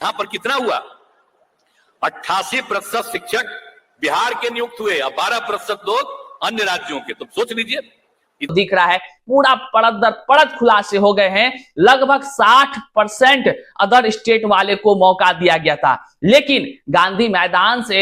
यहां पर कितना हुआ? 88% शिक्षक बिहार के नियुक्त हुए और 12% लोग अन्य राज्यों के। तो सोच लीजिए, दिख रहा है पूरा परत दर परत खुलासे हो गए हैं। लगभग 60% अदर स्टेट वाले को मौका दिया गया था, लेकिन गांधी मैदान से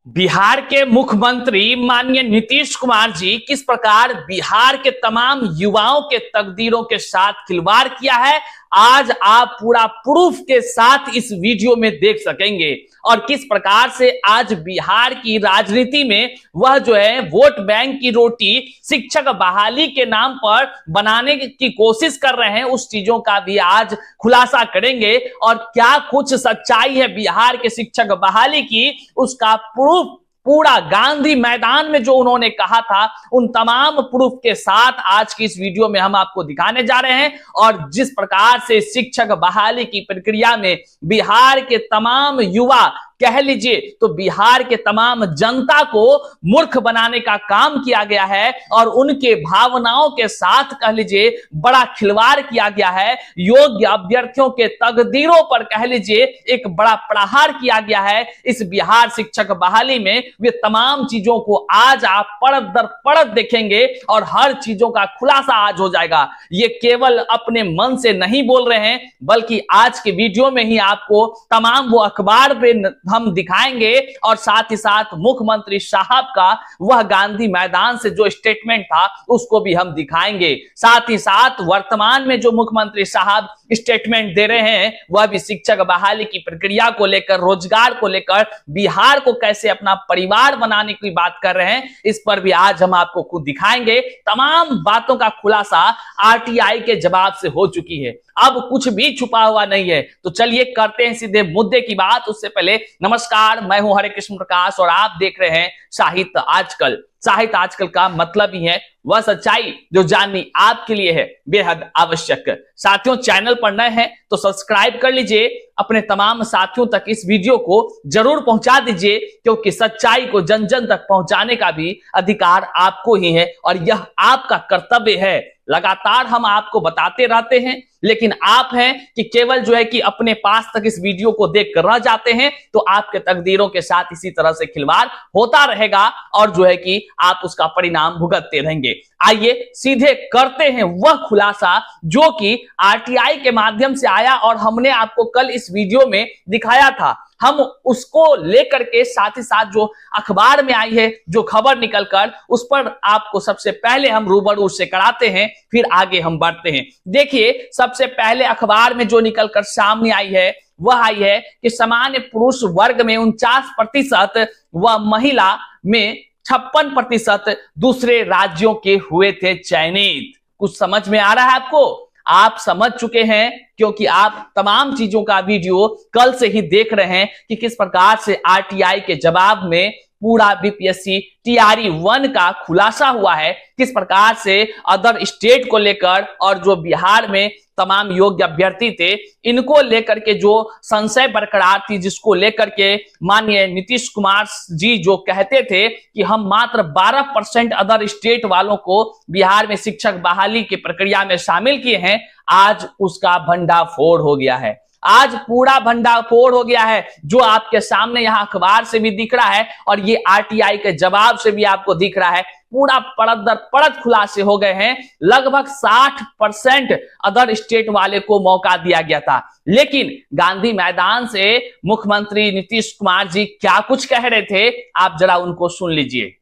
बिहार के मुख्यमंत्री माननीय नीतीश कुमार जी किस प्रकार बिहार के तमाम युवाओं के तकदीरों के साथ खिलवाड़ किया है, आज आप पूरा प्रूफ के साथ इस वीडियो में देख सकेंगे। और किस प्रकार से आज बिहार की राजनीति में वह जो है वोट बैंक की रोटी शिक्षक बहाली के नाम पर बनाने की कोशिश कर रहे हैं, उस चीजों का भी आज खुलासा करेंगे। और क्या कुछ सच्चाई है बिहार के शिक्षक बहाली की, उसका प्रूफ पूरा गांधी मैदान में जो उन्होंने कहा था उन तमाम प्रूफ के साथ आज की इस वीडियो में हम आपको दिखाने जा रहे हैं। और जिस प्रकार से शिक्षक बहाली की प्रक्रिया में बिहार के तमाम युवा, कह लीजिए तो बिहार के तमाम जनता को मूर्ख बनाने का काम किया गया है और उनके भावनाओं के साथ कह लीजिए बड़ा खिलवाड़ किया गया है। योग्य अभ्यर्थियों के तकदीरों पर कह लीजिए एक बड़ा प्रहार किया गया है इस बिहार शिक्षक बहाली में। वे तमाम चीजों को आज आप परत दर परत देखेंगे और हर चीजों का खुलासा आज हो जाएगा। ये केवल अपने मन से नहीं बोल रहे हैं, बल्कि आज के वीडियो में ही आपको तमाम वो अखबार पे हम दिखाएंगे और साथ ही साथ मुख्यमंत्री साहब का वह गांधी मैदान से जो स्टेटमेंट था उसको भी हम दिखाएंगे। साथ ही साथ वर्तमान में जो मुख्यमंत्री साहब स्टेटमेंट दे रहे हैं वह भी शिक्षक बहाली की प्रक्रिया को लेकर, रोजगार को लेकर, बिहार को कैसे अपना परिवार बनाने की बात कर रहे हैं, इस पर भी आज हम आपको खुद दिखाएंगे। तमाम बातों का खुलासा आरटीआई के जवाब से हो चुकी है, अब कुछ भी छुपा हुआ नहीं है। तो चलिए करते हैं सीधे मुद्दे की बात। उससे पहले नमस्कार, मैं हूं हरे कृष्ण प्रकाश और आप देख रहे हैं साहित्य आजकल। साहित्य आजकल का मतलब ही है वह सच्चाई जो जाननी आपके लिए है बेहद आवश्यक। साथियों, चैनल पर नए हैं तो सब्सक्राइब कर लीजिए, अपने तमाम साथियों तक इस वीडियो को जरूर पहुंचा दीजिए, क्योंकि सच्चाई को जन जन तक पहुंचाने का भी अधिकार आपको ही है और यह आपका कर्तव्य है। लगातार हम आपको बताते रहते हैं, लेकिन आप हैं कि केवल जो है कि अपने पास तक इस वीडियो को देख कर रह जाते हैं। तो आपके तकदीरों के साथ इसी तरह से खिलवाड़ होता रहेगा और जो है कि आप उसका परिणाम भुगतते रहेंगे। आइए सीधे करते हैं वह खुलासा जो कि आरटीआई के माध्यम से आया और हमने आपको कल इस वीडियो में दिखाया था। हम उसको लेकर के साथ ही साथ जो अखबार में आई है जो खबर निकलकर, उस पर आपको सबसे पहले हम रूबरू से कराते हैं, फिर आगे हम बढ़ते हैं। देखिए, सबसे पहले अखबार में जो निकलकर सामने आई है वह आई है कि सामान्य पुरुष वर्ग में 49% व महिला में 56% दूसरे राज्यों के हुए थे चयनित। कुछ समझ में आ रहा है आपको? आप समझ चुके हैं, क्योंकि आप तमाम चीजों का वीडियो कल से ही देख रहे हैं कि किस प्रकार से आरटीआई के जवाब में पूरा बीपीएससी टीआरई 1 का खुलासा हुआ है, किस प्रकार से अदर स्टेट को लेकर और जो बिहार में तमाम योग्य अभ्यर्थी थे इनको लेकर के जो संशय बरकरार थी, जिसको लेकर के माननीय नीतीश कुमार जी जो कहते थे कि हम मात्र 12% अदर स्टेट वालों को बिहार में शिक्षक बहाली की प्रक्रिया में शामिल किए हैं, आज उसका भंडाफोड़ हो गया है। आज पूरा भंडाफोड़ हो गया है, जो आपके सामने यहां अखबार से भी दिख रहा है और ये आरटीआई के जवाब से भी आपको दिख रहा है। पूरा परत दर परत खुलासे हो गए हैं। लगभग 60% अदर स्टेट वाले को मौका दिया गया था, लेकिन गांधी मैदान से मुख्यमंत्री नीतीश कुमार जी क्या कुछ कह रहे थे, आप जरा उनको सुन लीजिए।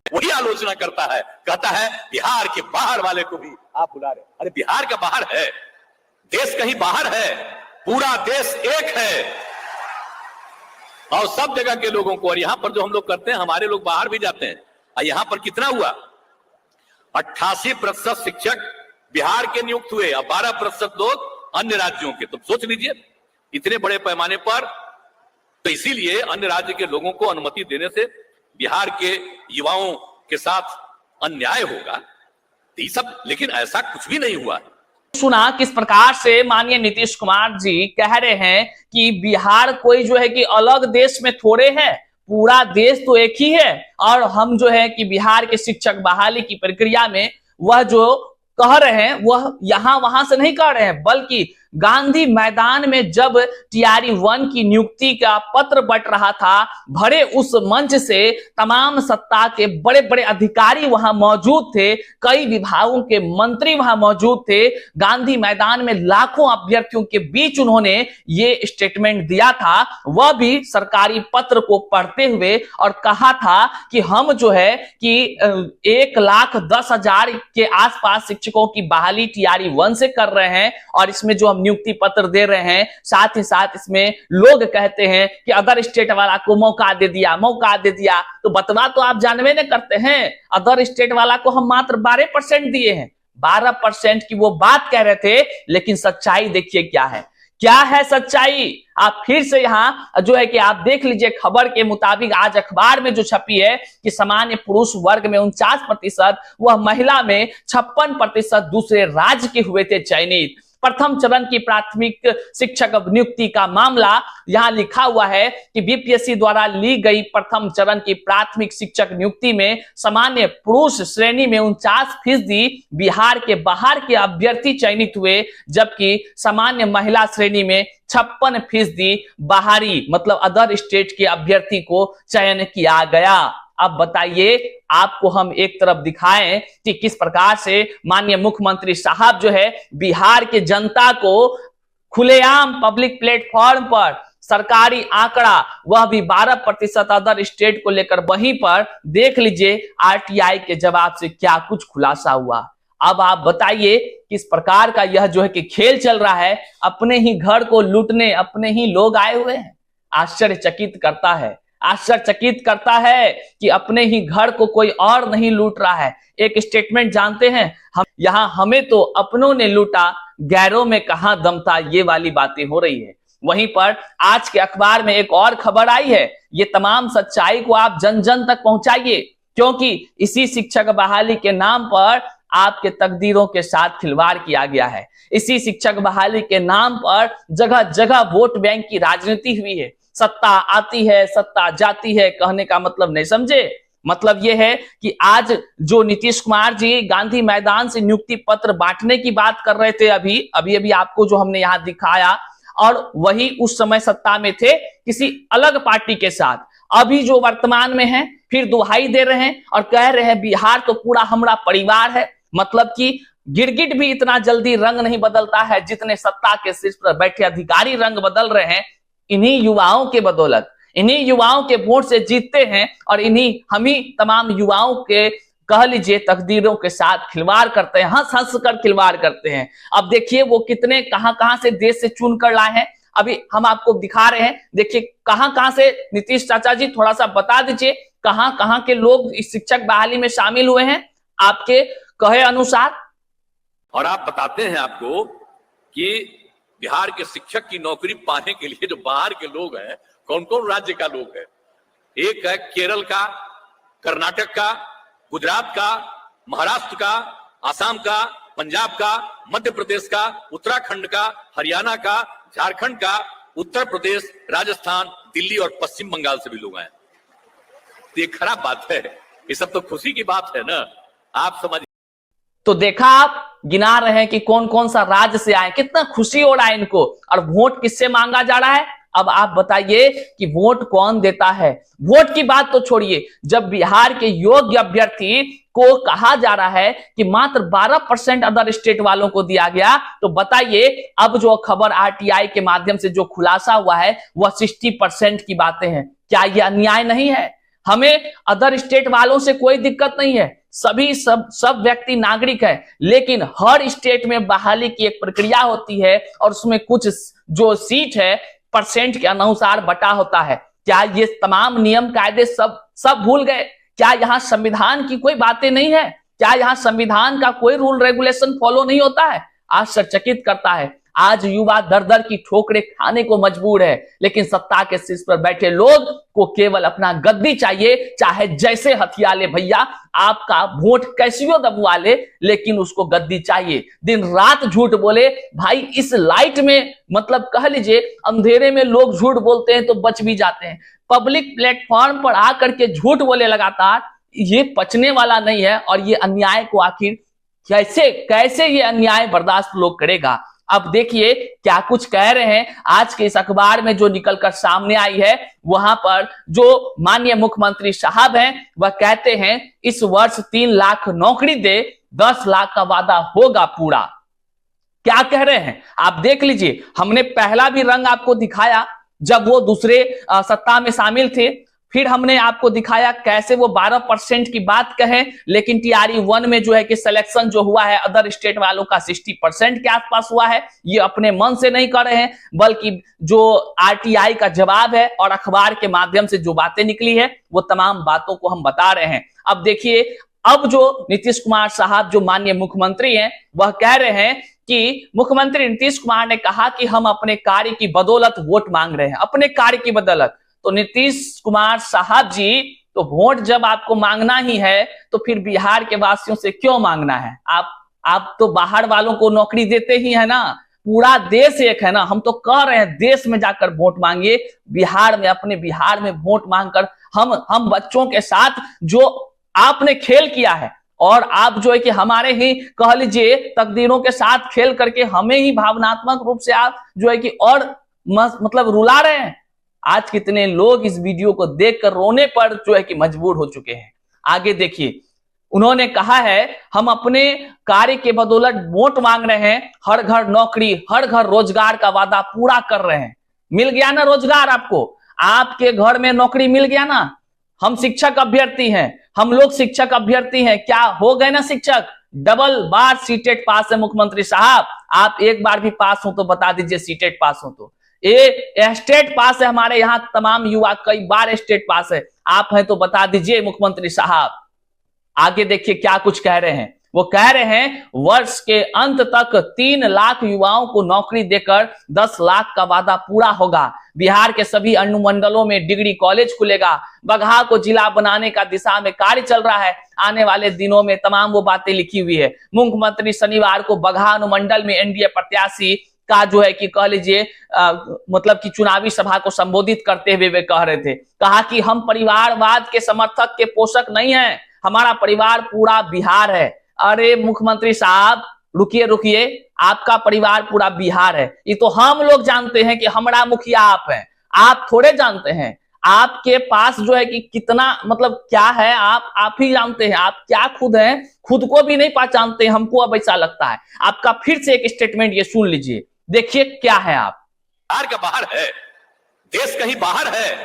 वही आलोचना करता है, कहता है बिहार के बाहर वाले को भी आप बुला रहे। अरे बिहार का बाहर है, देश कहीं बाहर है, पूरा देश एक है और सब जगह के लोगों को। और यहां पर जो हम लोग करते हैं, हमारे लोग बाहर भी जाते हैं। और यहां पर कितना हुआ? 88% शिक्षक बिहार के नियुक्त हुए और 12% लोग अन्य राज्यों के। तो सोच लीजिए, इतने बड़े पैमाने पर। तो इसीलिए अन्य राज्य के लोगों को अनुमति देने से बिहार के युवाओं के साथ अन्याय होगा, ये सब। लेकिन ऐसा कुछ भी नहीं हुआ। सुना किस प्रकार से माननीय नीतीश कुमार जी कह रहे हैं कि बिहार कोई जो है कि अलग देश में थोड़े है, पूरा देश तो एक ही है। और हम जो है कि बिहार के शिक्षक बहाली की प्रक्रिया में वह जो कह रहे हैं वह यहां वहां से नहीं कह रहे हैं, बल्कि गांधी मैदान में जब टीआरई 1 की नियुक्ति का पत्र बंट रहा था, भरे उस मंच से तमाम सत्ता के बड़े बड़े अधिकारी वहां मौजूद थे, कई विभागों के मंत्री वहां मौजूद थे। गांधी मैदान में लाखों अभ्यर्थियों के बीच उन्होंने ये स्टेटमेंट दिया था, वह भी सरकारी पत्र को पढ़ते हुए, और कहा था कि हम जो है कि 1,10,000 के आसपास शिक्षकों की बहाली टीआरई 1 से कर रहे हैं, और इसमें जो हम नियुक्ति पत्र दे रहे हैं, साथ ही साथ इसमें लोग कहते हैं कि अदर स्टेट वाला को मौका दे दिया। तो बतवा तो आप जानवे न करते हैं, अदर स्टेट वाला को हम मात्र 12% दिए हैं। 12% की वो बात कह रहे थे, लेकिन सच्चाई देखिए क्या है सच्चाई। आप फिर से यहां जो है कि आप देख लीजिए, खबर के मुताबिक आज अखबार में जो छपी है कि सामान्य पुरुष वर्ग में 49%, वह महिला में 56% दूसरे राज्य के हुए थे चयनित। प्रथम चरण की प्राथमिक शिक्षक नियुक्ति का मामला यहां लिखा हुआ है कि बीपीएससी द्वारा ली गई प्रथम चरण की प्राथमिक शिक्षक नियुक्ति में सामान्य पुरुष श्रेणी में 49% बिहार के बाहर के अभ्यर्थी चयनित हुए, जबकि सामान्य महिला श्रेणी में 56% बाहरी मतलब अदर स्टेट के अभ्यर्थी को चयन किया गया। अब बताइए, आपको हम एक तरफ दिखाएं कि किस प्रकार से माननीय मुख्यमंत्री साहब जो है बिहार के जनता को खुलेआम पब्लिक प्लेटफॉर्म पर सरकारी आंकड़ा, वह भी 12% अदर स्टेट को लेकर, वहीं पर देख लीजिए आरटीआई के जवाब से क्या कुछ खुलासा हुआ। अब आप बताइए किस प्रकार का यह जो है कि खेल चल रहा है, अपने ही घर को लूटने अपने ही लोग आए हुए हैं। आश्चर्यचकित करता है कि अपने ही घर को कोई और नहीं लूट रहा है। एक स्टेटमेंट जानते हैं, हमें तो अपनों ने लूटा, गैरों में कहां दम था, ये वाली बातें हो रही है। वहीं पर आज के अखबार में एक और खबर आई है, ये तमाम सच्चाई को आप जन जन तक पहुंचाइए, क्योंकि इसी शिक्षक बहाली के नाम पर आपके तकदीरों के साथ खिलवाड़ किया गया है। इसी शिक्षक बहाली के नाम पर जगह जगह वोट बैंक की राजनीति हुई है। सत्ता आती है सत्ता जाती है, कहने का मतलब नहीं समझे। मतलब यह है कि आज जो नीतीश कुमार जी गांधी मैदान से नियुक्ति पत्र बांटने की बात कर रहे थे, अभी आपको जो हमने यहां दिखाया, और वही उस समय सत्ता में थे किसी अलग पार्टी के साथ, अभी जो वर्तमान में है फिर दुहाई दे रहे हैं और कह रहे हैं बिहार तो पूरा हमारा परिवार है। मतलब कि गिरगिट भी इतना जल्दी रंग नहीं बदलता है जितने सत्ता के शीर्ष पर बैठे अधिकारी रंग बदल रहे हैं। इन्हीं युवाओं के बदौलत, इन्हीं युवाओं के वोट से जीतते हैं, और हम ही तमाम युवाओं के कह लीजिए तकदीरों के साथ खिलवाड़ करते हैं, हंस हंस कर खिलवाड़ करते हैं। अब देखिए वो कितने कहां से देश से चुन कर लाए हैं, अभी हम आपको दिखा रहे हैं। देखिए कहां से, नीतीश चाचा जी थोड़ा सा बता दीजिए कहां के लोग इस शिक्षक बहाली में शामिल हुए हैं आपके कहे अनुसार। और आप बताते हैं आपको कि बिहार के शिक्षक की नौकरी पाने के लिए जो बाहर के लोग हैं, कौन कौन राज्य का लोग है। एक है केरल का, कर्नाटक का, गुजरात का, महाराष्ट्र का, आसाम का, पंजाब का, मध्य प्रदेश का, उत्तराखंड का, हरियाणा का, झारखंड का, उत्तर प्रदेश, राजस्थान, दिल्ली और पश्चिम बंगाल से भी लोग आए। तो ये खराब बात है, ये सब तो खुशी की बात है ना, आप समझ। तो देखा, आप गिना रहे हैं कि कौन कौन सा राज्य से आए, कितना खुशी हो रहा है इनको, और वोट किससे मांगा जा रहा है। अब आप बताइए कि वोट कौन देता है। वोट की बात तो छोड़िए, जब बिहार के योग्य अभ्यर्थी को कहा जा रहा है कि मात्र 12% अदर स्टेट वालों को दिया गया, तो बताइए अब जो खबर आरटीआई के माध्यम से जो खुलासा हुआ है वह 60% की बातें हैं। क्या यह अन्याय नहीं है? हमें अदर स्टेट वालों से कोई दिक्कत नहीं है, सब व्यक्ति नागरिक है, लेकिन हर स्टेट में बहाली की एक प्रक्रिया होती है और उसमें कुछ जो सीट है परसेंट के अनुसार बटा होता है। क्या ये तमाम नियम कायदे सब भूल गए? क्या यहाँ संविधान की कोई बातें नहीं है? क्या यहाँ संविधान का कोई रूल रेगुलेशन फॉलो नहीं होता है? आश्चर्यचकित करता है। आज युवा दर दर की ठोकरें खाने को मजबूर है, लेकिन सत्ता के शीर्ष पर बैठे लोग को केवल अपना गद्दी चाहिए, चाहे जैसे हथिया ले भैया, आपका वोट कैसियो दबवा ले, लेकिन उसको गद्दी चाहिए। दिन रात झूठ बोले भाई, इस लाइट में मतलब कह लीजिए अंधेरे में लोग झूठ बोलते हैं तो बच भी जाते हैं, पब्लिक प्लेटफॉर्म पर आकर के झूठ बोले लगातार, ये पचने वाला नहीं है। और ये अन्याय को आखिर कैसे ये अन्याय बर्दाश्त लोग करेगा? अब देखिए क्या कुछ कह रहे हैं आज के इस अखबार में जो निकलकर सामने आई है। वहां पर जो माननीय मुख्यमंत्री साहब हैं वह कहते हैं इस वर्ष 3 लाख नौकरी दे, 10 लाख का वादा होगा पूरा। क्या कह रहे हैं आप देख लीजिए। हमने पहला भी रंग आपको दिखाया जब वो दूसरे सत्ता में शामिल थे, फिर हमने आपको दिखाया कैसे वो 12% की बात कहें, लेकिन टीआरई 1 में जो है कि सिलेक्शन जो हुआ है अदर स्टेट वालों का 60% के आसपास हुआ है। ये अपने मन से नहीं कर रहे हैं, बल्कि जो आरटीआई का जवाब है और अखबार के माध्यम से जो बातें निकली है वो तमाम बातों को हम बता रहे हैं। अब देखिए, अब जो नीतीश कुमार साहब जो माननीय मुख्यमंत्री हैं वह कह रहे हैं कि मुख्यमंत्री नीतीश कुमार ने कहा कि हम अपने कार्य की बदौलत वोट मांग रहे हैं, अपने कार्य की बदौलत। तो नीतीश कुमार साहब जी, तो वोट जब आपको मांगना ही है तो फिर बिहार के वासियों से क्यों मांगना है? आप तो बाहर वालों को नौकरी देते ही है ना, पूरा देश एक है ना। हम तो कह रहे हैं देश में जाकर वोट मांगिए, बिहार में अपने बिहार में वोट मांगकर हम बच्चों के साथ जो आपने खेल किया है और आप जो है कि हमारे ही कह लीजिए तकदीरों के साथ खेल करके हमें ही भावनात्मक रूप से आप जो है कि और मतलब रुला रहे हैं। आज कितने लोग इस वीडियो को देखकर रोने पर जो है कि मजबूर हो चुके हैं। आगे देखिए, उन्होंने कहा है हम अपने कार्य के बदौलत वोट मांग रहे हैं, हर घर नौकरी, हर घर रोजगार का वादा पूरा कर रहे हैं। मिल गया ना रोजगार आपको, आपके घर में नौकरी मिल गया ना। हम शिक्षक अभ्यर्थी हैं, हम लोग शिक्षक अभ्यर्थी हैं, क्या हो गए ना शिक्षक? डबल बार सीटेट पास है मुख्यमंत्री साहब। आप एक बार भी पास हो तो बता दीजिए सीटेट पास हो तो। ये स्टेट पास है, हमारे यहाँ तमाम युवा कई बार स्टेट पास है, आप हैं तो बता दीजिए मुख्यमंत्री साहब। आगे देखिए क्या कुछ कह रहे हैं। वो कह रहे हैं वर्ष के अंत तक 3 लाख युवाओं को नौकरी देकर 10 लाख का वादा पूरा होगा। बिहार के सभी अनुमंडलों में डिग्री कॉलेज खुलेगा। बगहा को जिला बनाने का दिशा में कार्य चल रहा है। आने वाले दिनों में तमाम वो बातें लिखी हुई है। मुख्यमंत्री शनिवार को बगहा अनुमंडल में एनडीए प्रत्याशी का जो है कि कह लीजिए मतलब कि चुनावी सभा को संबोधित करते हुए वे कह रहे थे, कहा कि हम परिवारवाद के समर्थक के पोषक नहीं हैं, हमारा परिवार पूरा बिहार है। अरे मुख्यमंत्री साहब रुकिए, आपका परिवार पूरा बिहार है ये तो हम लोग जानते हैं कि हमारा मुखिया आप हैं, आप थोड़े जानते हैं। आपके पास जो है कि कितना मतलब क्या है आप ही जानते हैं, आप क्या खुद हैं, खुद को भी नहीं पहचानते। हमको अब ऐसा लगता है। आपका फिर से एक स्टेटमेंट ये सुन लीजिए, देखिए क्या है। आप बिहार का बाहर है, देश कहीं बाहर है,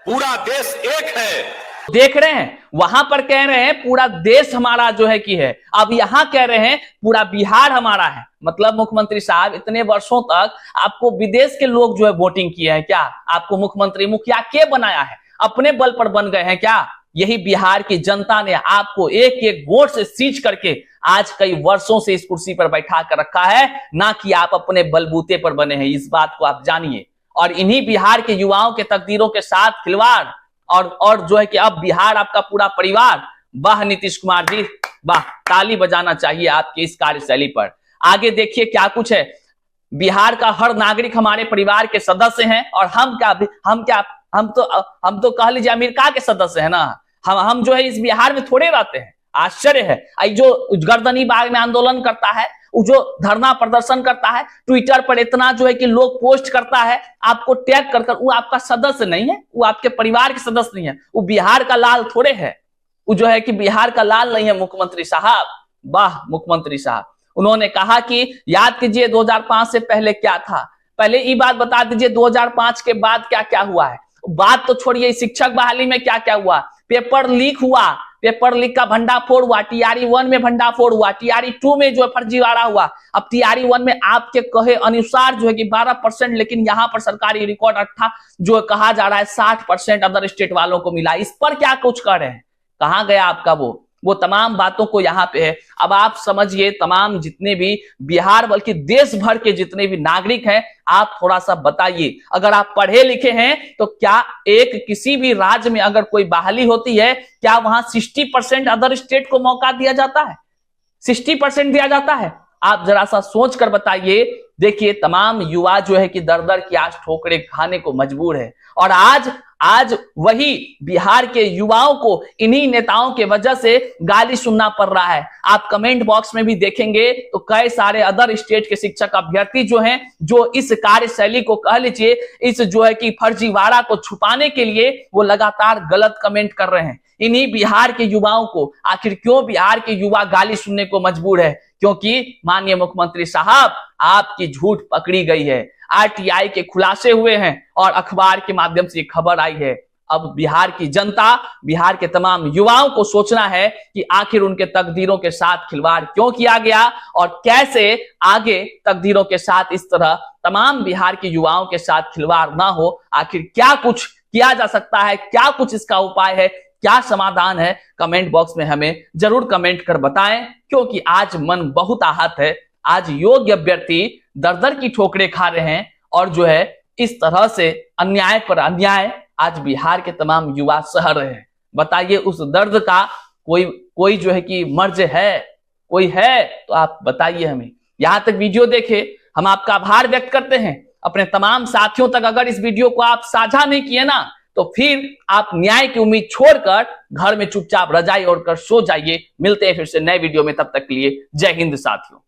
पूरा देश एक है। देख रहे हैं वहां पर कह रहे हैं पूरा देश हमारा जो है कि है, अब यहां कह रहे हैं पूरा बिहार हमारा है। मतलब मुख्यमंत्री साहब इतने वर्षों तक आपको विदेश के लोग जो है वोटिंग किए हैं क्या? आपको मुख्यमंत्री मुखिया के बनाया है? अपने बल पर बन गए हैं क्या? यही बिहार की जनता ने आपको एक एक वोट से सींच करके आज कई वर्षों से इस कुर्सी पर बैठा कर रखा है, ना कि आप अपने बलबूते पर बने हैं। इस बात को आप जानिए। और इन्हीं बिहार के युवाओं के तकदीरों के साथ खिलवाड़ और जो है कि अब बिहार आपका पूरा परिवार। वाह नीतीश कुमार जी, वाह, ताली बजाना चाहिए आपकी इस कार्यशैली पर। आगे देखिए क्या कुछ है। बिहार का हर नागरिक हमारे परिवार के सदस्य हैं और हम तो कह लीजिए अमेरिका के सदस्य है ना। हम जो है इस बिहार में थोड़े रहते हैं। आश्चर्य है। जो गर्दनी बाग में आंदोलन करता है, जो धरना प्रदर्शन करता है, ट्विटर पर इतना जो है कि लोग पोस्ट करता है आपको टैग कर, वो आपका सदस्य नहीं है, वो आपके परिवार के सदस्य नहीं है, वो बिहार का लाल थोड़े है, वो जो है कि बिहार का लाल नहीं है मुख्यमंत्री साहब। वाह मुख्यमंत्री साहब। उन्होंने कहा कि याद कीजिए 2005 से पहले क्या था, पहले ये बात बता दीजिए 2005 के बाद क्या क्या हुआ है। बात तो छोड़िए, शिक्षक बहाली में क्या क्या हुआ। पेपर लीक हुआ, पेपर लीक का भंडाफोड़ हुआ, टीआरई 1 में भंडाफोड़ हुआ, टीआरई 2 में जो है फर्जीवाड़ा हुआ। अब टीआरई 1 में आपके कहे अनुसार जो है कि 12%, लेकिन यहां पर सरकारी रिकॉर्ड जो कहा जा रहा है 60% अदर स्टेट वालों को मिला। इस पर क्या कुछ कर रहे हैं? कहां गया आपका वो तमाम बातों को यहाँ पे है। अब आप समझिए तमाम जितने भी बिहार बल्कि देश भर के जितने भी नागरिक हैं, आप थोड़ा सा बताइए, अगर आप पढ़े लिखे हैं तो क्या एक किसी भी राज्य में अगर कोई बहाली होती है, क्या वहां 60% अदर स्टेट को मौका दिया जाता है? 60% दिया जाता है? आप जरा सा सोच कर बताइए। देखिए तमाम युवा जो है कि दर दर की आज ठोकरें खाने को मजबूर है, और आज वही बिहार के युवाओं को इन्हीं नेताओं के वजह से गाली सुनना पड़ रहा है। आप कमेंट बॉक्स में भी देखेंगे तो कई सारे अदर स्टेट के शिक्षक अभ्यर्थी जो हैं, जो इस कार्यशैली को कह लीजिए, इस जो है कि फर्जीवाड़ा को छुपाने के लिए वो लगातार गलत कमेंट कर रहे हैं। इन्हीं बिहार के युवाओं को आखिर क्यों बिहार के युवा गाली सुनने को मजबूर है? क्योंकि माननीय मुख्यमंत्री साहब, आपकी झूठ पकड़ी गई है, आरटीआई के खुलासे हुए हैं और अखबार के माध्यम से खबर आई है। अब बिहार की जनता, बिहार के तमाम युवाओं को सोचना है कि आखिर उनके तकदीरों के साथ खिलवाड़ क्यों किया गया और कैसे आगे तकदीरों के साथ इस तरह तमाम बिहार के युवाओं के साथ खिलवाड़ ना हो। आखिर क्या कुछ किया जा सकता है, क्या कुछ इसका उपाय है, क्या समाधान है? कमेंट बॉक्स में हमें जरूर कमेंट कर बताएं, क्योंकि आज मन बहुत आहत है। आज योग्य अभ्यर्थी दर दर की ठोकरें खा रहे हैं और जो है इस तरह से अन्याय पर अन्याय आज बिहार के तमाम युवा सह रहे हैं। बताइए उस दर्द का कोई जो है कि मर्ज है, कोई है तो आप बताइए हमें। यहां तक वीडियो देखे हम आपका आभार व्यक्त करते हैं। अपने तमाम साथियों तक अगर इस वीडियो को आप साझा नहीं किए ना, तो फिर आप न्याय की उम्मीद छोड़कर घर में चुपचाप रजाई ओढ़कर सो जाइए। मिलते हैं फिर से नए वीडियो में, तब तक के लिए जय हिंद साथियों।